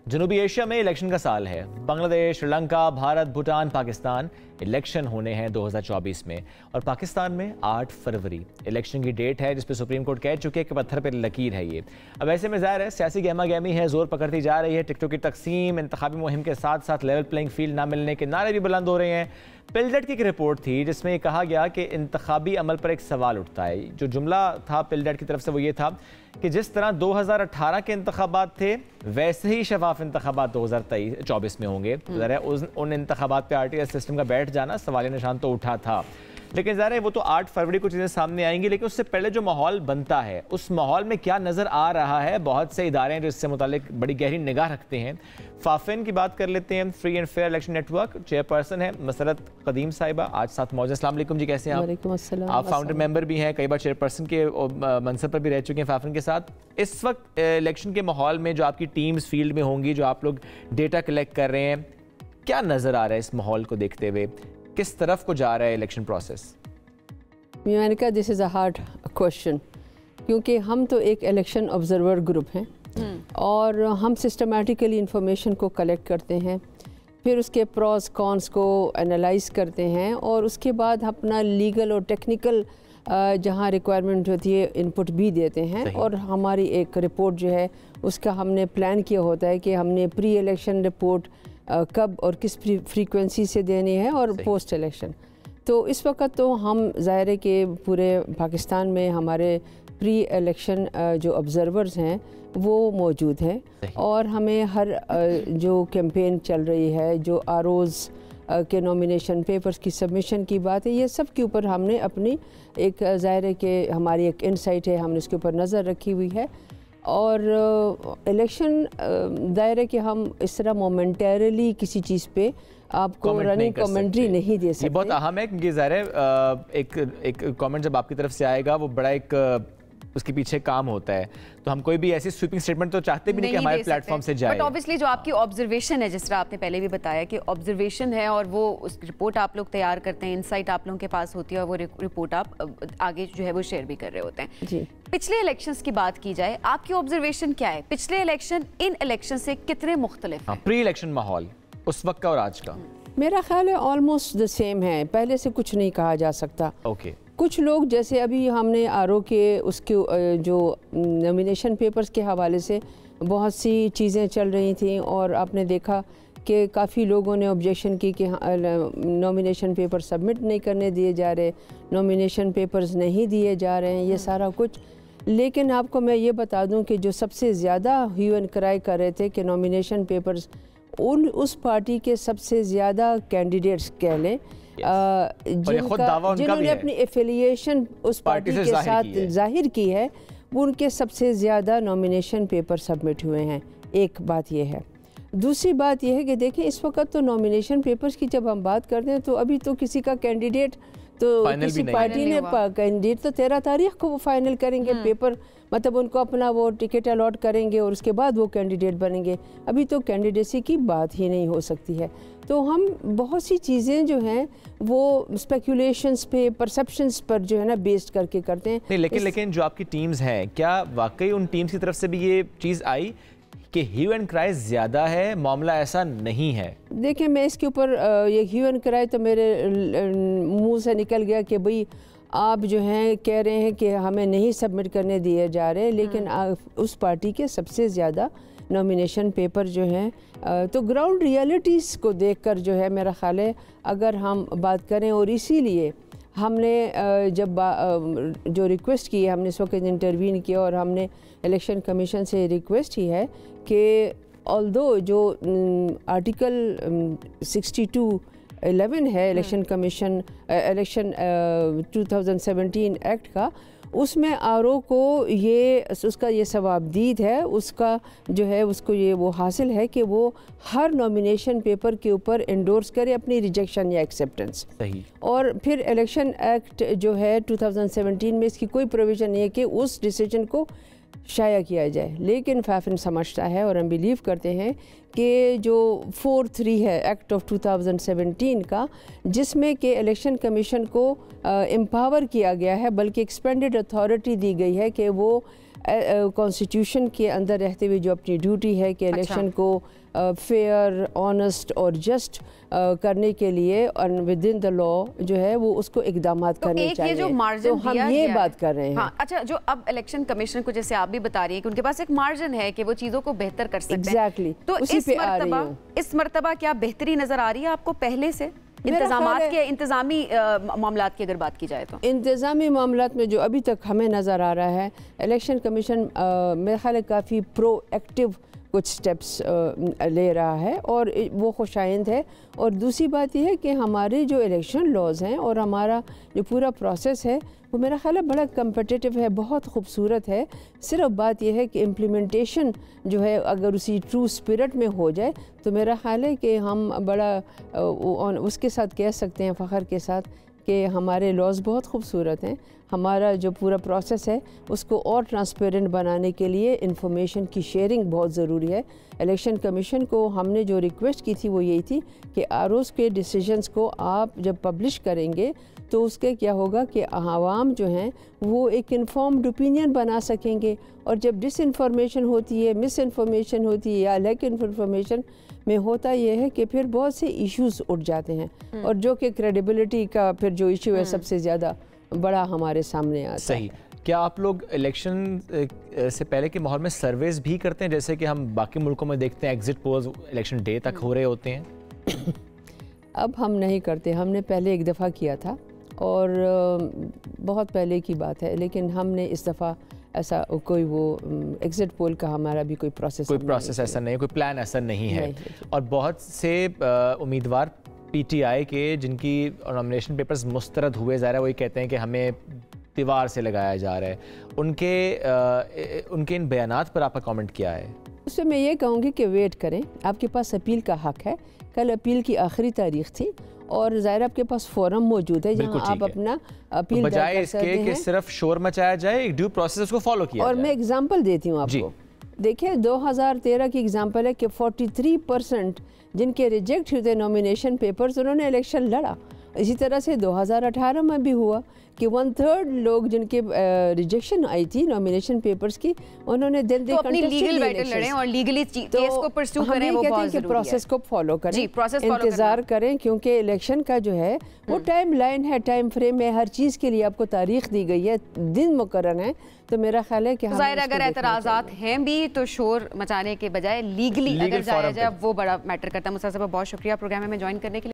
जनूबी एशिया में इलेक्शन का साल है। बांग्लादेश, श्रीलंका, भारत, भूटान, पाकिस्तान इलेक्शन होने हैं 2024 में, और पाकिस्तान में 8 फरवरी इलेक्शन की डेट है, जिस पे सुप्रीम कोर्ट कह चुके हैं कि पत्थर पर लकीर है ये। अब ऐसे में ज़ाहिर है सियासी गहमा गहमी है, जोर पकड़ती जा रही है। टिकटों की तकसीम, इंतखाबी मुहिम के साथ साथ लेवल प्लेइंग फील्ड ना मिलने के नारे भी बुलंद हो रहे हैं। पिलडट की एक रिपोर्ट थी जिसमें कहा गया कि इंतखाबी अमल पर एक सवाल उठता है। जो जुमला था पिलडट की तरफ से वो ये था कि जिस तरह 2018 के इंतखाबात थे वैसे ही शफाफ इंतखाबात 2024 में होंगे। उन इंतखाबात पे RTS सिस्टम का बैठ जाना सवाल निशान तो उठा था, लेकिन ज़ाहिर है वो तो 8 फरवरी को चीज़ें सामने आएंगी। लेकिन उससे पहले जो माहौल बनता है उस माहौल में क्या नज़र आ रहा है, बहुत से इदारे हैं जो इससे मुतालिक बड़ी गहरी निगाह रखते हैं। फाफिन की बात कर लेते हैं, free and fair election network chairperson है मसरत कदीम साहिबा, आज साथ मौजूद। अस्सलाम वालेकुम जी, कैसे हैं आप? वालेकुम अस्सलाम। आप फाउंडर मेंबर भी हैं, कई बार चेयरपर्सन के मनसब पर भी रह चुके हैं फाफिन के साथ। इस वक्त इलेक्शन के माहौल में जो आपकी टीम्स फील्ड में होंगी, जो आप लोग डेटा कलेक्ट कर रहे हैं, क्या नज़र आ रहा है इस माहौल को देखते हुए? किस तरफ को जा रहा है इलेक्शन प्रोसेस? मैंने कहा this is a hard question, क्योंकि हम तो एक इलेक्शन ऑब्जर्वर ग्रुप हैं और हम सिस्टमेटिकली इंफॉर्मेशन को कलेक्ट करते हैं, फिर उसके प्रॉस कॉन्स को एनालाइज करते हैं और उसके बाद अपना लीगल और टेक्निकल जहाँ रिक्वायरमेंट होती है इनपुट भी देते हैं। और हमारी एक रिपोर्ट जो है उसका हमने प्लान किया होता है कि हमने प्री इलेक्शन रिपोर्ट कब और किस फ्रीक्वेंसी से देनी है और पोस्ट इलेक्शन। तो इस वक्त तो हम ज़ाहिर है कि पूरे पाकिस्तान में हमारे प्री इलेक्शन जो ऑब्ज़र्वर्स हैं वो मौजूद हैं और हमें हर जो कैंपेन चल रही है, जो ROs के नॉमिनेशन पेपर्स की सबमिशन की बात है, ये सब के ऊपर हमने अपनी एक ज़ाहिर है कि हमारी एक इनसाइट है, हमने इसके ऊपर नज़र रखी हुई है। और इलेक्शन दायरे कि हम इस तरह मोमेंटरली किसी चीज़ पे आपको रनिंग कमेंट्री नहीं दे सकते। ये बहुत अहम है क्योंकि ज़ाहिर है एक कमेंट जब आपकी तरफ से आएगा वो बड़ा एक उसके पीछे काम होता है, तो हम कोई भी ऐसी स्वीपिंग स्टेटमेंट तो चाहते भी नहीं कि हमारे प्लेटफॉर्म से जाए। बट ऑब्वियसली जो आपकी ऑब्जर्वेशन है, जिस तरह आपने पहले भी बताया कि ऑब्जर्वेशन है और वो उस रिपोर्ट आप लोग तैयार करते हैं, इनसाइट आप लोगों के पास होती है और वो रिपोर्ट आप आगे जो है वो शेयर भी कर रहे होते हैं जी। पिछले इलेक्शंस की बात की जाए, आपकी ऑब्जर्वेशन क्या है? पिछले इलेक्शन इन इलेक्शन से कितने मुख्तलिफ हैं? प्री इलेक्शन माहौल उस वक्त का और आज का मेरा ख्याल है ऑलमोस्ट द सेम है, पहले से कुछ नहीं कहा जा सकता। ओके। कुछ लोग जैसे अभी हमने RO के उसके जो नॉमिनेशन पेपर्स के हवाले से बहुत सी चीज़ें चल रही थी और आपने देखा कि काफ़ी लोगों ने ऑब्जेक्शन की कि नॉमिनेशन पेपर सबमिट नहीं करने दिए जा रहे, नॉमिनेशन पेपर्स नहीं दिए जा रहे हैं, ये सारा कुछ। लेकिन आपको मैं ये बता दूं कि जो सबसे ज़्यादा ह्यू एंड क्राई कर रहे थे कि नॉमिनेशन पेपर्स उस पार्टी के सबसे ज़्यादा कैंडिडेट्स कह लें जिन्होंने अपनी एफिलिएशन उस पार्टी के साथ जाहिर की है, वो उनके सबसे ज़्यादा नॉमिनेशन पेपर सबमिट हुए हैं। एक बात ये है। दूसरी बात यह है कि देखें इस वक्त तो नॉमिनेशन पेपर्स की जब हम बात करते हैं तो अभी तो किसी का कैंडिडेट तो किसी पार्टी ने कैंडिडेट तो 13 तारीख को वो फाइनल करेंगे पेपर, मतलब उनको अपना वो टिकट अलॉट करेंगे और उसके बाद वो कैंडिडेट बनेंगे। अभी तो कैंडिडेसी की बात ही नहीं हो सकती है। तो हम बहुत सी चीज़ें जो हैं वो स्पेकुलेशंस पे, परसेप्शंस पर जो है ना बेस्ड करके करते हैं। नहीं, लेकिन जो आपकी टीम्स हैं, क्या वाकई उन टीम्स की तरफ से भी ये चीज़ आई कि ह्यू एंड क्राई ज़्यादा है, मामला ऐसा नहीं है? देखिए मैं इसके ऊपर ये ह्यू एंड क्राई तो मेरे मुंह से निकल गया कि भाई आप जो हैं कह रहे हैं कि हमें नहीं सबमिट करने दिए जा रहे, लेकिन उस पार्टी के सबसे ज़्यादा नॉमिनेशन पेपर जो हैं तो ग्राउंड रियलिटीज़ को देखकर जो है मेरा ख्याल है अगर हम बात करें, और इसीलिए हमने जब जो रिक्वेस्ट की है, हमने इस वक्त इंटरवीन किया और हमने इलेक्शन कमीशन से रिक्वेस्ट की है कि ऑल्दो जो आर्टिकल 62(11) है इलेक्शन कमीशन इलेक्शन 2017 एक्ट का, उसमें RO को ये उसका ये सवाबदीद है, उसका जो है उसको ये वो हासिल है कि वो हर नॉमिनेशन पेपर के ऊपर इंडोर्स करे अपनी रिजेक्शन या एक्सेप्टेंस। सही। और फिर इलेक्शन एक्ट जो है 2017 में इसकी कोई प्रोविज़न नहीं है कि उस डिसीजन को शाया किया जाए, लेकिन फाफिन समझता है और हम बिलीव करते हैं कि जो 4(3) है एक्ट ऑफ 2017 का, जिसमें कि इलेक्शन कमीशन को एम्पावर किया गया है, बल्कि एक्सपेंडेड अथॉरिटी दी गई है कि वो कॉन्स्टिट्यूशन के अंदर रहते हुए जो अपनी ड्यूटी है कि इलेक्शन को फेयर, ऑनेस्ट और जस्ट करने के लिए विद इन द लॉ जो है वो उसको इकदाम करने चाहिए। जो मार्जिन तो हम ये बात कर रहे हैं। हाँ, अच्छा, जो अब इलेक्शन कमीशन को जैसे आप भी बता रही हैं कि उनके पास एक मार्जिन है कि वो चीज़ों को बेहतर कर सकते हैं। एग्जैक्टली, तो इस मरतबा क्या बेहतरी नज़र आ रही है आपको पहले से इंतजामात के, इंतजामी मामलात की अगर बात की जाए? तो इंतजामी मामलात में जो अभी तक हमें नज़र आ रहा है, इलेक्शन कमीशन मेरे ख्याल है काफ़ी प्रोएक्टिव कुछ स्टेप्स ले रहा है और वो खुशाइंद है। और दूसरी बात यह है कि हमारे जो इलेक्शन लॉज हैं और हमारा जो पूरा प्रोसेस है वो मेरा ख्याल है बड़ा कम्पिटिटिव है, बहुत खूबसूरत है। सिर्फ बात यह है कि इम्प्लीमेंटेशन जो है अगर उसी ट्रू स्पिरिट में हो जाए तो मेरा ख्याल है कि हम बड़ा उसके साथ कह सकते हैं फ़ख्र के साथ कि हमारे लॉज बहुत खूबसूरत हैं। हमारा जो पूरा प्रोसेस है उसको और ट्रांसपेरेंट बनाने के लिए इंफॉर्मेशन की शेयरिंग बहुत ज़रूरी है। इलेक्शन कमीशन को हमने जो रिक्वेस्ट की थी वो यही थी कि आरओज़ के डिसीजंस को आप जब पब्लिश करेंगे तो उसके क्या होगा कि आवाम जो हैं वो एक इन्फॉर्म्ड ओपिनियन बना सकेंगे। और जब डिसइंफॉर्मेशन होती है, मिस इन्फॉर्मेशन होती है या लैक इन्फॉर्मेशन में होता यह है कि फिर बहुत से इश्यूज उठ जाते हैं और जो कि क्रेडिबिलिटी का फिर जो इशू है सबसे ज़्यादा बड़ा हमारे सामने आता है। सही। क्या आप लोग इलेक्शन से पहले के माहौल में सर्वेस भी करते हैं, जैसे कि हम बाकी मुल्कों में देखते हैं एग्जिट पोल्स इलेक्शन डे तक हो रहे होते हैं? अब हम नहीं करते, हमने पहले एक दफ़ा किया था और बहुत पहले की बात है, लेकिन हमने इस दफ़ा ऐसा कोई वो एग्जिट पोल का हमारा भी कोई प्रोसेस ऐसा नहीं है, कोई प्लान ऐसा नहीं है। और बहुत से उम्मीदवार पीटीआई के जिनकी नॉमिनेशन पेपर्स मुस्तरद हुए, ज़ाहिर वही कहते हैं कि हमें दीवार से लगाया जा रहा है, उनके इन बयानात पर आपका कमेंट क्या है? उसमें मैं ये कहूँगी कि वेट करें, आपके पास अपील का हक है। कल अपील की आखिरी तारीख थी और ज़ाहिर आपके पास फोरम मौजूद है जहाँ आप अपना अपील बजाय इसके कि सिर्फ शोर मचाया जाए, एक ड्यू प्रोसेस उसको फॉलो किया और जाए। मैं एग्जांपल देती हूँ आपको। देखिए 2013 की एग्जांपल है कि 43% जिनके रिजेक्ट हुए थे नॉमिनेशन पेपर्स उन्होंने इलेक्शन लड़ा। इसी तरह से 2018 में भी हुआ कि 1/3 लोग जिनके रिजेक्शन आई थी नॉमिनेशन पेपर्स की उन्होंने दिल दे अपनी लीगल बैटल लड़ें और लीगली केस को परस्यू करें। वो बहुत ज़रूरी है। प्रोसेस को फॉलो करें, जी, प्रोसेस इंतजार करें, क्योंकि इलेक्शन का जो है वो टाइम लाइन है, टाइम फ्रेम है, हर चीज़ के लिए आपको तारीख दी गई है, दिन मुकर्रर है। तो मेरा ख्याल है कि ज़ाहिर अगर एतराज़ात हैं भी तो शोर मचाने के बजाय लीगली अगर जाया जाए वो बड़ा मैटर करता है। मुस्तफा साहब बहुत शुक्रिया प्रोग्राम में ज्वाइन करने के लिए।